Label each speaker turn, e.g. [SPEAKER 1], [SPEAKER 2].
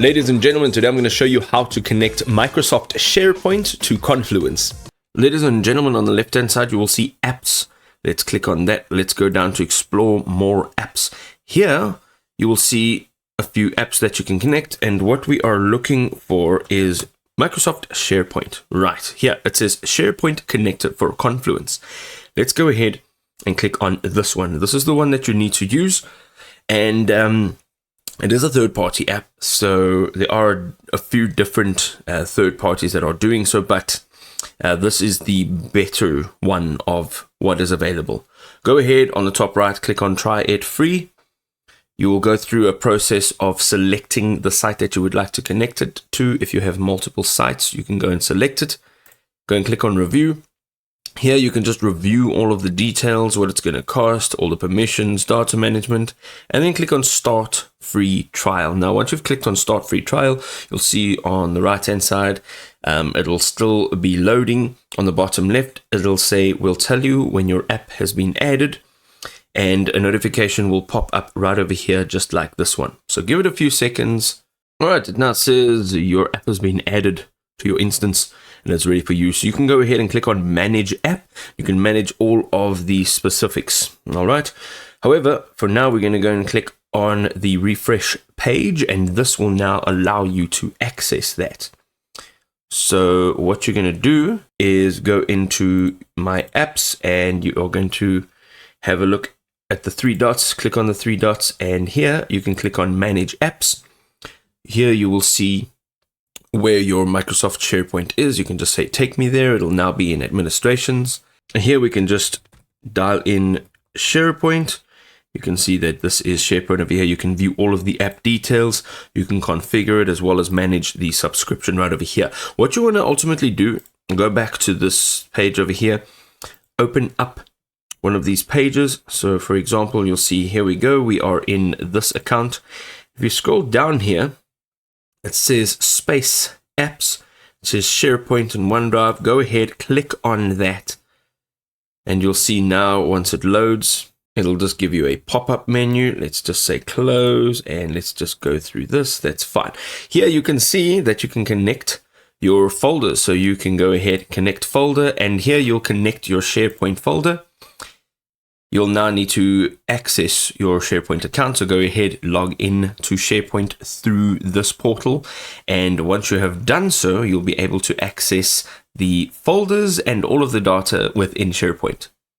[SPEAKER 1] Ladies and gentlemen, today I'm going to show you how to connect Microsoft SharePoint to Confluence. Ladies and gentlemen, on the left hand side you will see apps. Let's click on that. Let's go down to explore more apps. Here you will see a few apps that you can connect, and what we are looking for is Microsoft SharePoint. Right here it says SharePoint connected for Confluence. Let's go ahead and click on this one. This is the one that you need to use, and it is a third-party app, so there are a few different third parties that are doing so, but this is the better one of what is available. Go ahead on the top right, click on try it free. You will go through a process of selecting the site that you would like to connect it to. If you have multiple sites, you can go and select it. Go and click on review. Here you can just review all of the details, what it's going to cost, all the permissions, data management, and then click on start free trial. Now once you've clicked on start free trial, you'll see on the right hand side it'll still be loading. On the bottom left it'll say we'll tell you when your app has been added, and a notification will pop up right over here just like this one. So give it a few seconds. Alright, it now says your app has been added to your instance and it's ready for use. So you can go ahead and click on manage app. You can manage all of the specifics. All right. However, for now, we're going to go and click on the refresh page, and this will now allow you to access that. So what you're going to do is go into my apps, and you are going to have a look at the three dots. Click on the three dots, and here you can click on manage apps. Here you will see where your Microsoft SharePoint is. You can just say take me there. It'll now be in administrations, and here we can just dial in SharePoint. You can see that this is SharePoint over here. You can view all of the app details. You can configure it as well as manage the subscription right over here. What you want to ultimately do, go back to this page over here, open up one of these pages. So for example, you'll see here we go. We are in this account. If you scroll down here, it says space apps. It says SharePoint and OneDrive. Go ahead, click on that, and you'll see now once it loads, it'll just give you a pop-up menu. Let's just say close, and let's just go through this. That's fine. Here you can see that you can connect your folders. So you can go ahead, connect folder, and here you'll connect your SharePoint folder. You'll now need to access your SharePoint account. So go ahead, log in to SharePoint through this portal. And once you have done so, you'll be able to access the folders and all of the data within SharePoint.